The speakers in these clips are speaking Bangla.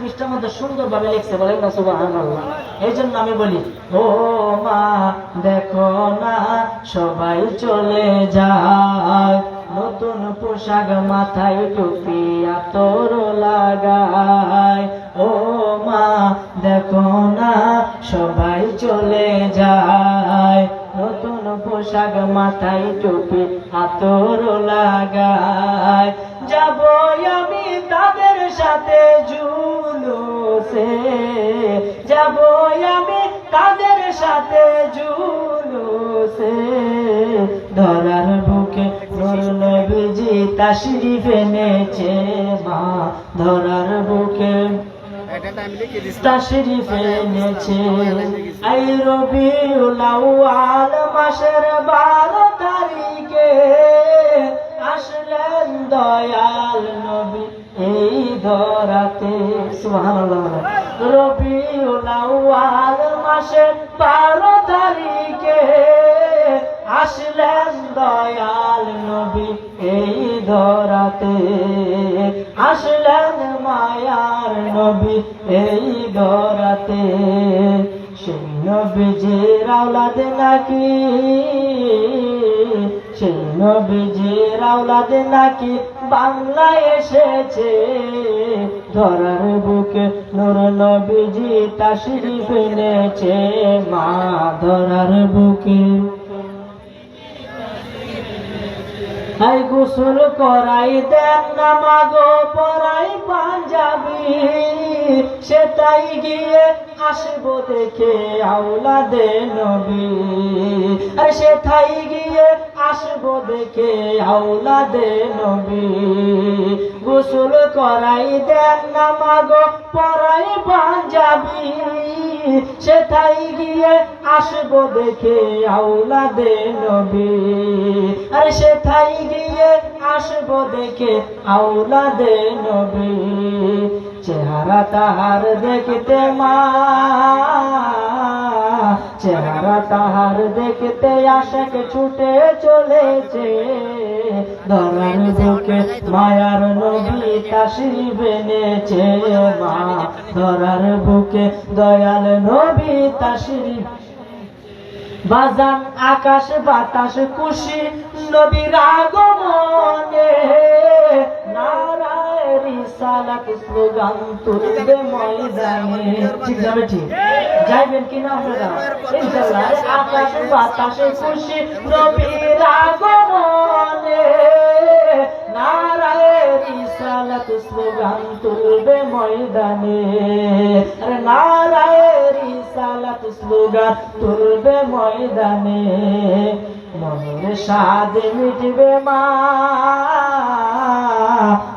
পৃষ্ঠার মধ্যে সুন্দরভাবে লিখছে, বলেন না সুবহানাল্লাহ। এই জন্য আমি বলি, ও মা দেখো না সবাই চলে যায়, নতুন পোশাক মাথায় টুপি আতর লাগায়। ও মা দেখো না সবাই চলে যায়, নতুন পোশাক মাথায় টুপি আতর লাগায়। যাব আমি তাদের সাথে জুলুসে, যাব আমি তাদের সাথে জুলুসে, ধরার বুকে নূর নবীজি তাশরিফ এনেছে মা, ধরার বুকে তাশরিফ এনেছে। এই রবিউল আউয়াল মাসের 12 তারিখে আসলেন দয়াল নবী এই ধরাতে। সুবহানাল্লাহ। রবিউল আউয়াল মাসের 12 তারিখে আসলেন দয়াল নবী এই ধরাতে, আসলেন মায়ার নবী এই ধরাতে। সেই নবীজির আওলাদ নাকি, সেই নবীজির আওলাদ নাকি বাংলায় এসেছে, ধরার বুকে নূর নবীজি তাশরিফ এনেছে মা, ধরার বুকে। হাই গোসল করাই দেন না মাগো পরাই পাঞ্জাবি, সেটাই গিয়ে আসবো দেখে আওলাদে নবী, আরে সেটাই গিয়ে আসবো দেখে আওলাদে নবী। গোসল করাই দেন না মাগো পরাই পাঞ্জাবি, সেটাই গিয়ে আসবো দেখে আওলাদে নবী, আরে সেটাই গিয়ে আসবো দেখে আওলাদে নবী। চেহারা তাহার দেখতে মা, চেহারা তাহার দেখতে আশাক ছুটে চলেছে, ধরার বুকে মায়ার নবী তাশরিফ এনেছে মা, ধরার বুকে দয়াল নবী তাশরিফ। বাজান আকাশ বাতাস খুশি নবীর আগমনে, নারায়ে রিসালাত স্লোগান তুলবে ময়দানে। ঠিক যাবে? ঠিক যাইবেন কিনা আপনারা? ইনশাআল্লাহ। আকাশ বাতাস খুশি নবীর আগমনে, নারায়ে রিসালাত স্লোগান তুলবে ময়দানে, আরে নারায়ে রিসালাত স্লোগান তুলবে ময়দানে। মনের স্বাদ মিটবে মা,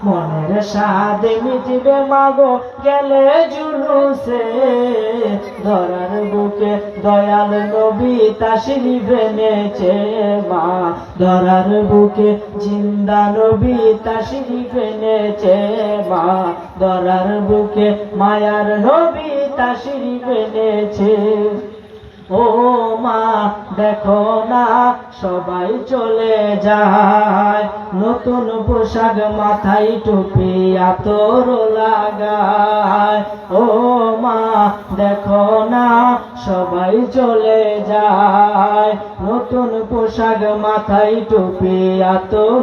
মনের স্বাদ মিটবে মাগো গেলে জুলুসে, ধরার বুকে দয়াল নবী তাশরিফ এনেছে মা, ধরার বুকে জিন্দা নবী তাশরিফ এনেছে মা, ধরার বুকে মায়ার নবী তাশরিফ এনেছে। ও মা দেখো না সবাই চলে যায়, নতুন পোশাক মাথায় টুপি আতর লাগায়। ও মা দেখো না সবাই চলে যায়, নতুন পোশাক মাথায় টুপি আতর।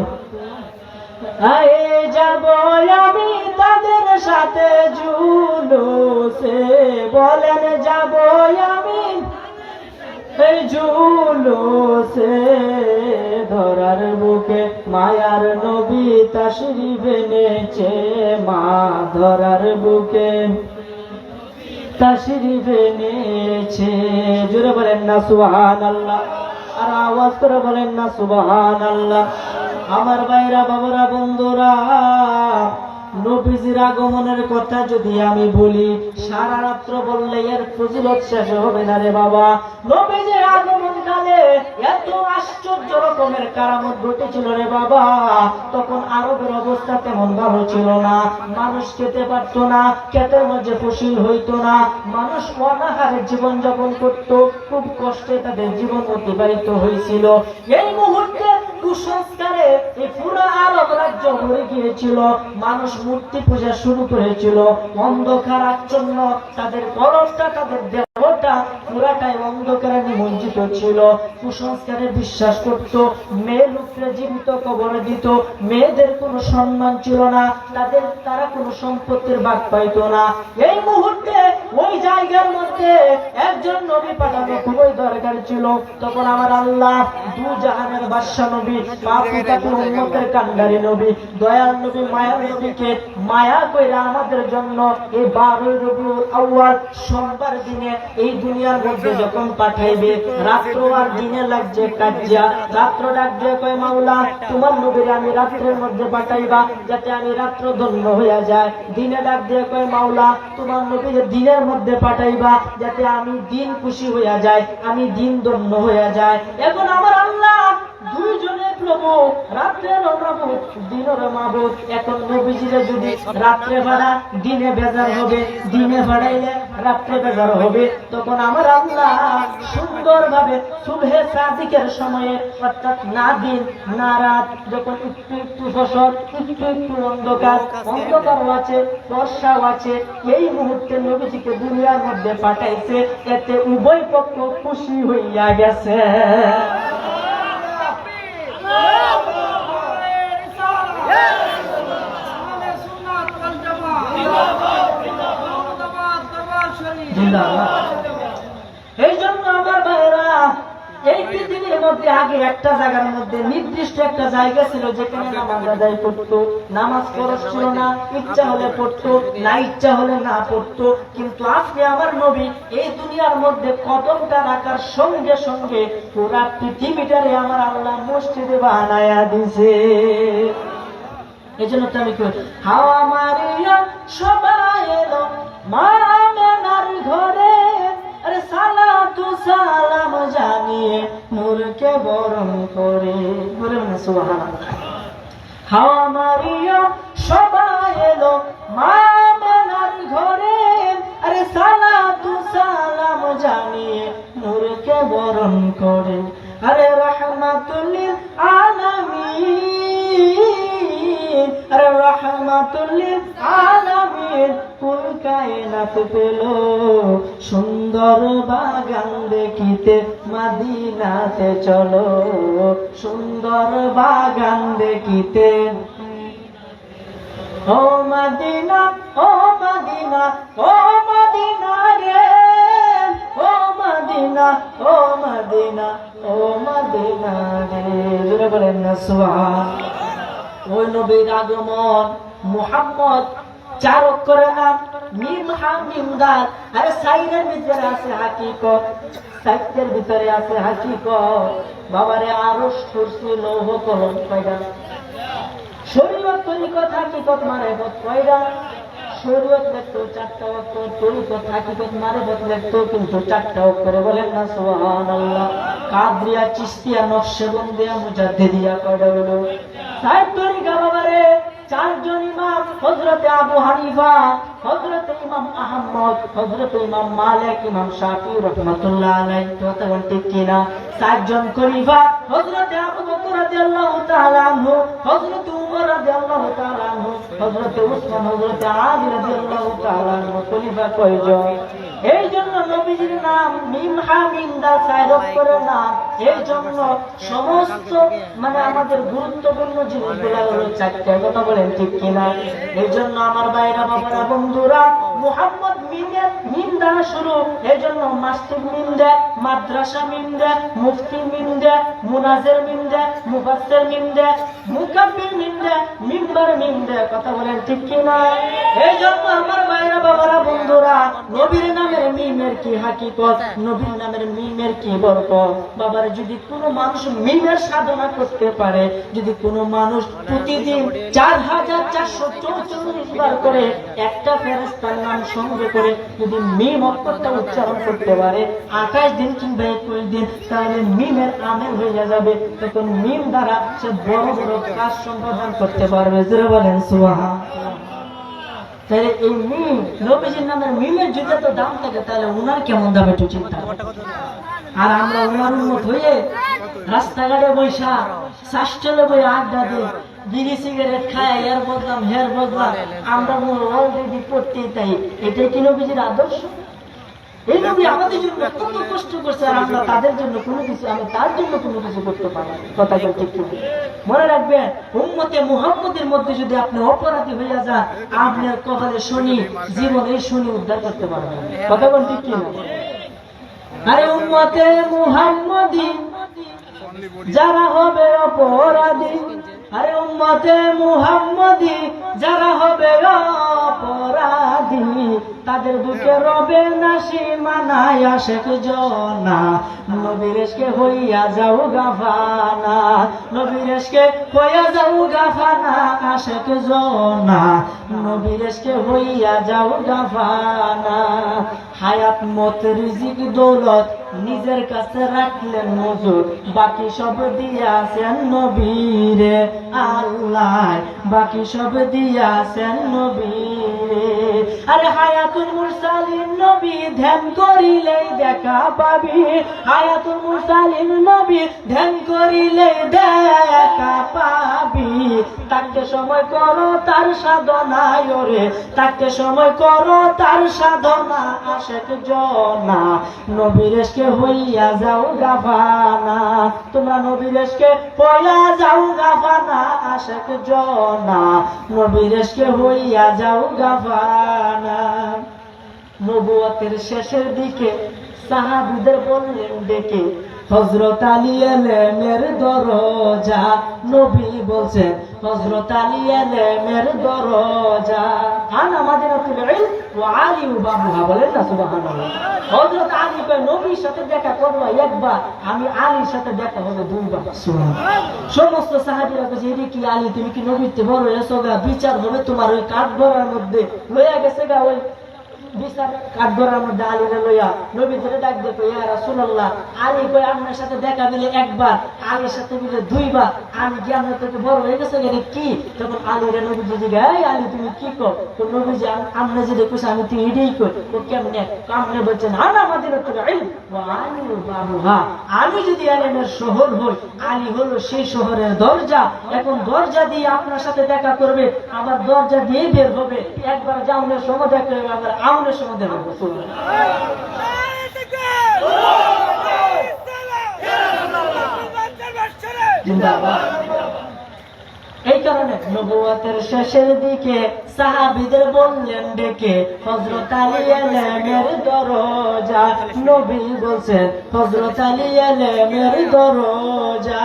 আয় যাব আমি তাদের সাথে জুলুসে, বলেন যাব আমি জুলুসে, ধরার বুকে মায়ার নবী তাশরিফ এনেছে মা, ধরার বুকে তাশরিফ এনেছে। জোরে বলেন না সুবহানাল্লাহ, আর আওয়াজ করে বলেন না সুবহানাল্লাহ। আমার ভাইরা বাবারা বন্ধুরা, নবীজির আগমনের কথা যদি আমি বলি সারা রাত্র বললে এর ফজিলত শেষ হবে না রে বাবা। নবীজির আগমন কালে এত আশ্চর্য রকমের কারামত ঘটেছিল রে বাবা। তখন আরবের অবস্থা তেমন ভালো ছিল না, মানুষ খেতে পারত না, ক্ষেতের মধ্যে ফসল হইতো না, মানুষ অনাহারে জীবন যাপন করত, খুব কষ্টে তাদের জীবন অতিবাহিত হয়েছিল। এই মুহূর্তে কুসংস্কারে এই পুরো আরব রাজ্য ভরে গিয়েছিল। মানুষ মূর্তি পূজা শুরু করেছিল, অন্ধকার আচ্ছন্ন, তাদের কলমটা, তাদের দেহটা পুরাটাই অন্ধকারে নিমজ্জিত ছিল। কুসংস্কারে বিশ্বাস করত, মেয়ে লোকরা জীবিত কবরে দিত, মেয়েদের কোনো সম্মান ছিল না, তারা কোনো সম্পত্তির ভাগ পাইত না। এই মুহূর্তে ওই জায়গার মধ্যে একজন নবী পাঠানো খুবই দরকার ছিল। তখন আমার আল্লাহ দু জাহানের বাদশা নবী, উম্মতের কান্ডারি নবী, দয়াল নবী, মায়ার নবীকে মায়া কইরা আমাদের জন্য এই 12 রবিউল আউয়াল সোমবার দিনে এই দুনিয়ার মধ্যে যখন পাঠাইবে, রাত্র আর দিনে লাগছে কাজিয়া। রাত্র ডাক দিয়ে কয়, মাওলা তোমার নবীর আমি রাত্রের মধ্যে পাঠাইবা যাতে আমি রাত্র ধন্য হইয়া যায়। দিনে ডাক দিয়ে কয়, মাওলা তোমার নবীর দিনের মধ্যে পাঠাইবা যাতে আমি দিন খুশি হইয়া যায়, আমি দিন ধন্য হইয়া যায়। এখন আমার আল্লাহ দুইজনে প্রভু, রাত্রের প্রভু, দিনের মাবুদ। এখন নবীজিরা যদি রাত্রে ভাড়া দিনে বেজার হবে, দিনে ভাড়াইলে রাত্রে বেজার হবে। তখন আমার আল্লাহ সুন্দরভাবে সুবহে সাদিকের সময়ে, অর্থাৎ না দিন না রাত, যখন একটু একটু ফসল, একটু একটু অন্ধকারও আছে, বর্ষাও আছে, এই মুহূর্তে নবীজিকে দুনিয়ার মধ্যে পাঠাইছে। এতে উভয় পক্ষ খুশি হইয়া গেছে। এই জন্য আমার ভাইরা, এই পৃথিবীর মধ্যে আগে একটা জায়গার মধ্যে নির্দিষ্ট একটা জায়গা ছিল যেখানে নামাজ আদায় করতো। নামাজ ফরজ ছিল না, ইচ্ছা হলে পড়তো, না ইচ্ছা হলে না পড়তো। কিন্তু আজকে আমার নবী এই দুনিয়ার মধ্যে কদমটা রাখার সঙ্গে সঙ্গে পুরা পৃথিবীটারে আমার আল্লাহ মসজিদে বানায়া দিছে। এই জন্য তো আমি কই, হাওয়া মারিয়া সবাই এলো মা আমেনার ঘরে, আরে সালাতু সালাম জানিয়ে নূরকে বরণ করে। বলেন না সুবহানাল্লাহ। হাওয়া মারিয়া সবাই এলো মা আমেনার ঘরে, আরে সালাতু সালাম জানিয়ে নূরকে বরণ করে। আরে রাহমাতুল লিল আলামিন, আরে রাহমাতুল লিল আলামিন, কুল কায়নাত পেল সুন্দর বাগান দেখিতে মদিনাতে চলো, সুন্দর বাগান দেখিতে। ও মদিনা, ও মদিনা, ও মদিনা রে, ও মদিনা, ও মদিনা, ও মদিনা রে। জোরে বলেন না সুবহানাল্লাহ। ওই নবীর আগমন, মুহাম্মদ 4 অক্ষরের নাম, মিম হা মিম দাল। আরে সাইনের ভিতরে আছে হাকিকত, সাইতের ভিতরে আছে হাকিকত। বাবারে আরশ, কুরসি, লৌহ কলম কয়টা? শরীয়ত, তরিকত, হাকিকত, মারিফত কয়টা? শরীয়ত লিখতো 4টা অক্ষর, তরিকত, হাকিকত, মারিফত লিখতো কিন্তু 4টা অক্ষরে। বলেন না সুবহানাল্লাহ। কাদরিয়া, চিশতিয়া, নকশবন্দিয়া, মুজাদ্দিদিয়া কয়টা হলো? 4 তরিকা বাবারে। 4 জন ইমাম, হযরত আবু হানিফা, হযরত ইমাম আহমদ, হযরত ইমাম মালিক, ইমাম শাফি রাহমাতুল্লাহ আলাইহি। কথা বলেন ঠিক কিনা? 4 জন খলিফা, হযরত আবু বকর রাদিয়াল্লাহু তাআলা আনহু, হযরত উমর রাদিয়াল্লাহু তাআলা আনহু, হযরত উসমান, হযরত আলী রাদিয়াল্লাহু তাআলা আনহু। খলিফা কয়জন? এই জন্য নবীজির নাম মিম হা মিম দাল 4 অক্ষরের নাম। এই জন্য সমস্ত আমাদের গুরুত্বপূর্ণ জিনিসগুলো হলো 4টা। কথা বলেন ঠিক কিনা? এই জন্য আমার ভাইরা, বাবারা, বন্ধুরা, মুহাম্মদ মিম দ্বারা শুরু। এই জন্য মাসজিদ মিম দেয়, মাদ্রাসা মিম দেয়, মুফতি মিম দেয়, মুনাজির মিম দেয়, মুফাসসির মিম দেয়, মুকাব্বির মিম দেয়, মিম্বার মিম দেয়। কথা বলেন ঠিক কিনা? এই জন্য আমার ভাইরা, বাবারা, বন্ধুরা, নবীর নামের মিমের কি হাকিকত, নবীর নামের মিমের কি বরকত। বাবার, যদি কোনো মানুষ মিমের সাধনা করতে পারে, যদি কোনো মানুষ প্রতিদিন 4444 বার করে একটা ফেরেশতার নাম সঙ্গে করে যদি মিম অক্ষরটা উচ্চারণ করতে পারে 28 দিন কিংবা 21 দিন, তাহলে মিমের আমেল হয়ে যাবে। তখন মিম দ্বারা সে বড় বড় কাজ সম্পাদন করতে পারবে। যারা বলেন সুবহানাল্লাহ। তাহলে এই মিম, নবীজির নামের মিমের যদি এত দাম থাকে, তাহলে উনার কেমন দাম একটু চিন্তা। আর আমরা উনার উন্মত হয়ে রাস্তাঘাটে বৈশা শ্বাসচলে বই আড্ডা দিয়ে বিড়ি সিগারেট খায়, এর বদলাম হের বদলাম আমরা অলরেডি করতেই তাই। এটাই কি নবীজির আদর্শ? এই নবী আমাদের জন্য কত কষ্ট করছে, আর আমরা তাদের জন্য কোনো কিছু, আমি তার জন্য কোনো কিছু করতে পারি? কথা বলতে ঠিক মনে রাখবেন, উম্মতে মুহাম্মদের মধ্যে যদি আপনি অপরাধী হইয়া যান, আপনার কপালে শনি, জীবন এই শনি উদ্ধার করতে পারবেন। কথা বলতে ঠিক না? আরে উম্মতে মুহাম্মদী যারা হবে অপরাধী, আরে উম্মতে মুহাম্মদী যারা হবে অপরাধী, তাদের বুকে রবে না সীমানায় আশেক জনা, নবীর ইশকে হইয়া যাও গাফানা, নবীর ইশকে হইয়া যাও গাফানা আশেক জনা, নবীর ইশকে হইয়া যাও গাফানা। হায়াত মত রিজিক দৌলত নিজের কাছে রাখলেন মজুর, বাকি সব দিয়াছেন নবীরে আল্লাহ, বাকি সব দিয়াছেন নবীরে। আরে হায়াতুল মুরসালিন নবী ধ্যান করিলেই দেখা পাবি, হায়াতুল মুরসালিন নবী ধ্যান করিলেই দেখা পাবি। তাকে সময় করো তার সাধনায় ওরে, তাকে সময় করো তার সাধনা আশেক জনা, নবীর ইশকে হইয়া যাও গাফানা, তোমরা নবীর ইশকে হইয়া যাও গাফানা আশেক জনা, নবীর ইশকে হইয়া যাও গাফানা। নবুয়তের শেষের দিকে সাহাবীদের বললেন ডেকে, হযরত আলী এলেমের দরজা, নবী বলছেন হযরত আলী এলেমের দরজা। আন আমাদের আলী বাবুহা বলেন না সুবহানাল্লাহ। হযরত আলী কয় নবীর সাথে দেখা করবা একবার, আমি আলীর সাথে দেখা হবে দুইবার। সুবহানাল্লাহ। সমস্ত সাহাবীরা কইছে এরে কি আলী, তুমি কি নবীতে বড় হয়েছো গা, বিচার হবে তোমার ওই কাঠগড়ার মধ্যে, লইয়া গেছে গা ওই বিচার কাঠগড়ার মধ্যে আলীরে লইয়া। নবী ধরে ডাক দিয়ে কই ইয়া রাসূলুল্লাহ, আলী কই আপনার সাথে দেখা মিলে একবার, আলীর সাথে মিলে দুইবার, আমি কি আপনার থেকে বড় হয়ে গেছে গেলে কি? তখন আলীরে নবী যদি গায় আলী তুমি কি কর, তো নবী যে আমরা যে দেখছি আমি তুই এটাই কই, ও কেমনে কামনে বলছেন আনা মাদিনাতুল ইলম ওয়া আলী বাবুহা, আমি যদি আলেমের শহর হই, আলী হলো সেই শহরের দরজা। এখন দরজা দিয়ে আপনার সাথে দেখা করবে, আমার দরজা দিয়ে বের হবে, একবার জাউনের সময় দেখা হবে, আবার আউনের সময় দেখা হবে। এই কারণে নবুয়তের শেষের দিকে সাহাবীদের বললেন ডেকে, হযরত আলী এলেমের দরজা, নবী বলছেন হযরত আলী এলেমের দরজা।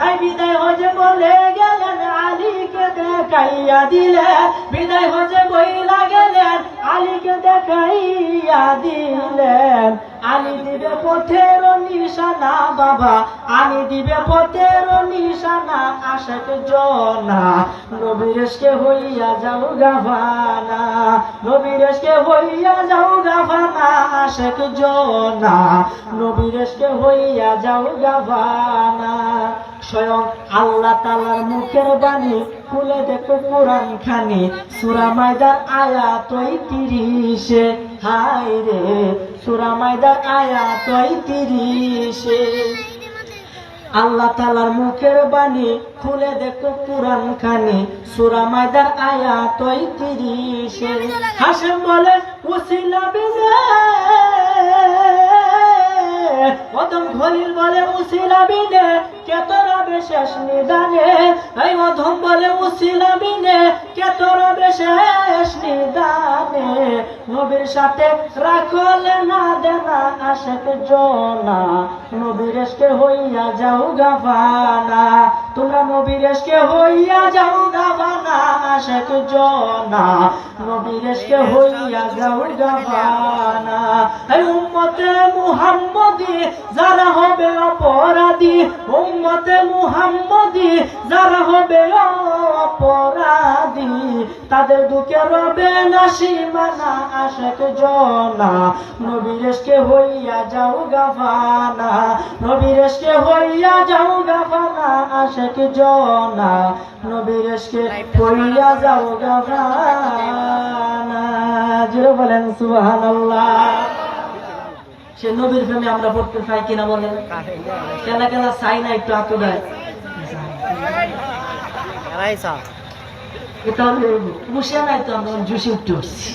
আই বিদায় হজে বলে গেলেন আলীকে দেখাইয়া দিলে, বিদায় হজে বইলা গেলেন আলীকে দেখাইয়া দিলেন। আলী দিবে পথের নিশানা বাবা, আলী দিবে পথের নিশানা আশেক জনা, নবীর ইশকে হইয়া যাও গাফানা, নবীর ইশকে হইয়া যাও গাফানা আশেক জনা, নবীর ইশকে হইয়া যাও গাফানা। স্বয়ং আল্লাহ তাআলার মুখের বাণী খুলে দেখো কোরআন খানি, সূরা মাইদার আয়াত ৩৩, হায় রে সূরা মাইদার আয়াত ৩৩। আল্লাহ তাআলার মুখের বাণী খুলে দেখো কোরআন খানি, সূরা মাইদার আয়াত ৩৩। হাশেম বলে উসিলা বিনে, অদম খলিল বলে উসিলা বিনে, কে তোরা বিশেষ নিদানে, এই অধম বলে উসিলা বিনে, কে তোরা বিশেষ নিদানে। নবীর সাথে রাখলে না দেনা আশেক জনা, নবীর ইশকে হইয়া যাও গাফানা, তোমরা নবীর ইশকে হইয়া যাও গাফানা আশেক জনা, নবীর ইশকে হইয়া যাও গাফানা। এই উম্মতে মুহাম্মদী যারা হবে অপরাধী, উম্মতে মুহাম্মদী যারা হবে অপরাধী, তাদের দুঃখে রবে না সীমানা আশেক জনা, নবীর ইশকে হইয়া যাও গাফানা, নবীর ইশকে হইয়া যাও গাফানা আশেক জনা, নবীর ইশকে হইয়া যাও গাফানা। জোরে বলেন সুবহানাল্লাহ। সে নবীর প্রেমে আমরা পড়তে চাই কিনা বলেন? কেলা কেলা চাই না একটু আতুদায় এটা হলো মুশিয়া নাই তো আমরা জুসি উঠতে উঠছি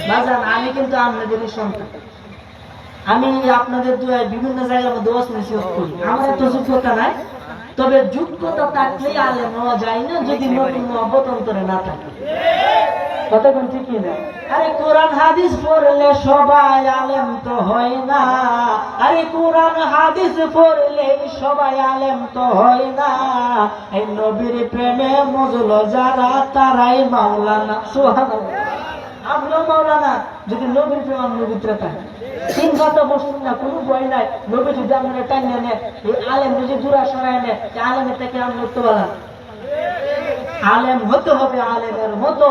বাজান। আমি কিন্তু আপনাদের সন্তান, আমি আপনাদের দুয়ায় বিভিন্ন জায়গার মধ্যে নসিহত করি। আমার এত যোগ্যতা নাই, তবে যোগ্যতা থাকলেই আলেম হওয়া যায় না যদি নবীর মহব্বত অন্তরে না থাকে। কথা কোন ঠিক না? আরে কোরআন হাদিস পড়লে সবাই আলেম তো হয় না। আরে কোরআন হাদিস পড়লে সবাই আলেম তো হয় না। এই নবীর প্রেমে মজল যারা তারাই মাওলানা। সুবহানাল্লাহ। আপনিও মাওলানা যদি নবীর প্রেম আপনার ভিতরে থাকে। তিন কথা বসুন না, কোনো ভয় নাই। নবী যদি আপনার টাইনে নেয়, এই আলেম যদি দূরা সরাই নেয়, আলেমের থেকে আপনি উঠতে পারেন। আলেম হতে হবে আলেমের মতো।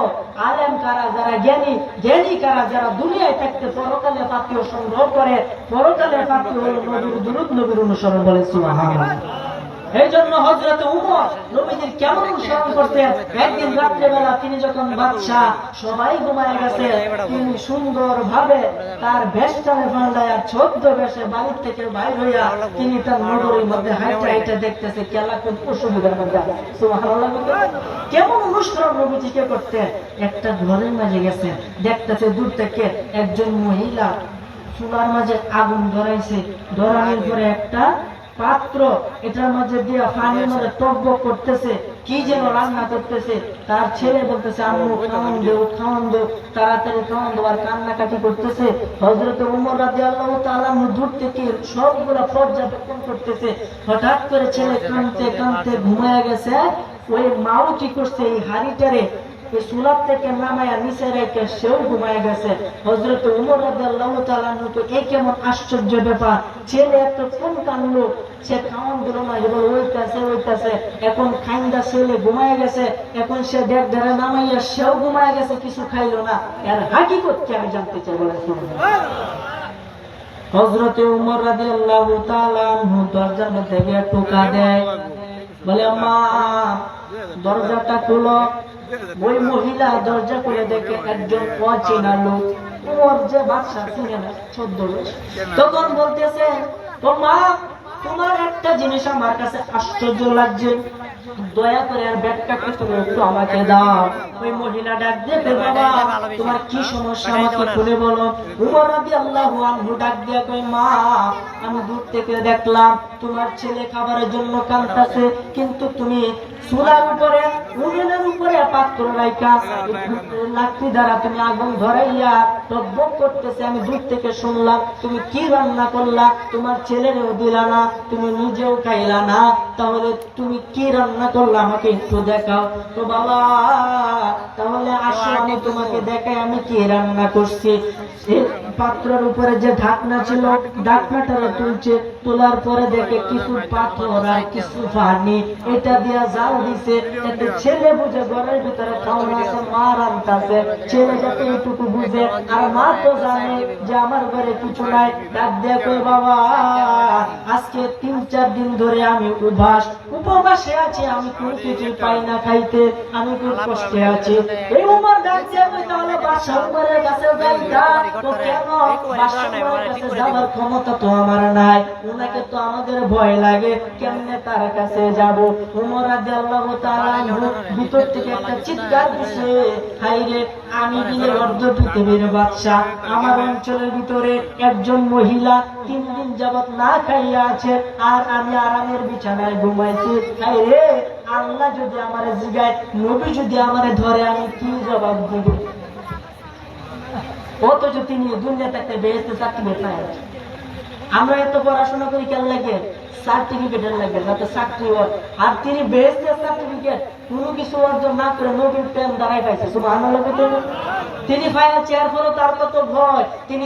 আলেম কারা যারা জ্ঞানী, জ্ঞানী কারা যারা দুনিয়ায় থাকতে পরকালে পাত্রীয় সংগ্রহ করে। পরকালের পাত্রী হল নবীর দুরূদ, নবীর অনুসরণ বলে সুবহানাল্লাহ। এই জন্য হযরত উমর নবীজির কেমন অনুসরণ করতেন। একদিন রাত্রেবেলা তিনি যখন বাদশাহ সবাই ঘুমায় গেছে, তিনি সুন্দর ভাবে তার বেশটারে পাল্টায়া ছোট্ট বেশে বাড়ির থেকে বাইর হইয়া তিনি তার নগরীর মধ্যে হাইটা হাইটা দেখতেছে কেলা কোন অসুবিধার মধ্যে। সুবহানাল্লাহ। কেমন অনুসরণ নবীজিকে করতেন। একটা ঘরের মাঝে গেছে, দেখতেছে দূর থেকে একজন মহিলা চুলার মাঝে আগুন ধরাইছে। ধরানোর পরে একটা পাত্র এটার মধ্যে দিয়ে পানির মধ্যে টকবক করতেছে, কি যেন রান্না করতেছে। তার ছেলে বলতেছে আম্মু খাওয়ান দেও, খাওয়ান দেও, তাড়াতাড়ি খাওয়ান দেও, আর কান্নাকাটি করতেছে। হযরত ওমর রাদিয়াল্লাহু তাআলা দূর থেকে সবগুলো পর্যবেক্ষণ করতেছে। হঠাৎ করে ছেলে কাঁদতে কাঁদতে ঘুমায় গেছে। ওই মাও কি করছে, এই হাড়িটারে চুলার থেকে নামায়া নিচে রেখে সেও ঘুমায় গেছে। হযরত ওমর রাদিয়াল্লাহু তাআলা তো এই কেমন আশ্চর্য ব্যাপার, ছেলে এত কোন কান্দলো, সে খাওয়ান দিল না, এবার ওইটাছে। এখন খাইন্দা ছেলে ঘুমায় গেছে, এখন সে দেখ ধরে নামাইয়া সেও ঘুমায় গেছে, কিছু খাইলো না। এর হাকিকত কি আমি জানতে চাই বলে শুনুন। হযরত ওমর রাদিয়াল্লাহু তাআলা দরজার মধ্যে গিয়ে টোকা দেয়, বলে মা দরজাটা খুলো। ওই মহিলা দরজা খুলে দেখে একজন অচেনা লোক, ওর যে বাদশা চিনে না, 14 বছর। তখন বলতেছে, ও মা তোমার একটা জিনিস আমার কাছে আশ্চর্য লাগছে, দয়া করে আর ব্যাগটাকে তুমি একটু আমাকে দাও। ওই মহিলা ডাক দিয়ে, বাবা তোমার কি সমস্যা আমাকে খুলে বলো। ওমর রাদিয়াল্লাহু আনহু ডাক দিয়ে কই, মা আমি দূর থেকে দেখলাম তোমার ছেলে খাবারের জন্য কাঁদতেছে, কিন্তু তুমি চুলার উপরে উনুনের উপরে পাত্র রাইখা লাকড়ি দ্বারা তুমি আগুন ধরাইয়া টকবক করতেছে। আমি দূর থেকে শুনলাম তুমি কি রান্না করলা, তোমার ছেলেরও দিলা না, তুমি নিজেও খাইলা না, তাহলে তুমি কি রান্না করলা আমাকে একটু দেখাও। তো বাবা তাহলে আসো আমি তোমাকে দেখাই আমি কি রান্না করছি। পাত্রের উপরে যে ঢাকনা ছিল, ঢাকনাটা তুলছে, তোলার পরে দেখে কিছু পাথর আর কিছু পানি, এটা দিয়া জাল দিছে। এতে ছেলে বুঝে ঘরের ভিতরে খাওয়ানো আছে, মা রান্তাছে। ছেলে যাতে এইটুকু বুঝে, আর মা তো জানে যে আমার ঘরে কিছু নাই। ডাক দিয়ে কই, বাবা আজকে 3-4 দিন ধরে আমি উপবাসে আছি, আমি কোনো কিছু পাই না খাইতে, আমি খুব কষ্টে আছি। এই উমর ডাক দিয়ে কই, তাহলে বাদশা উমরের কাছে যাইতা তো কেন? বাদশা উমরের কাছে যাওয়ার ক্ষমতা তো আমার নাই, উনাকে তো আমাদের ভয় লাগে, কেমনে তার কাছে যাব? উমর রাদিয়াল্লাহু তাআলা ভিতর থেকে একটা চিৎকার দিছে, হাই রে আমি দিলে অর্ধ পৃথিবীর বাদশা, আমার অঞ্চলের ভিতরে একজন মহিলা 3 দিন যাবত না খাইয়া আছে, আর আমি আরামের বিছানায় ঘুমাইছি। হাই রে আল্লাহ যদি আমারে জিগায়, নবী যদি আমারে ধরে, আমি কি জবাব দিব? অথচ তিনি দুনিয়াতে একটা বেহেশতের সার্টিফিকেট পাই। আমরা এত পড়াশোনা করি কেন লাগে? সার্টিফিকেটের লাগে, যাতে চাকরি হয়। আর তিনি বেহেশতের সার্টিফিকেট কোনো কিছু অর্জন না করে নবীর প্রেম দ্বারাই পাইছে। সুবহানাল্লাহ। তিনি পাইয়া চেয়ার পরও তার কত ভয়, তিনি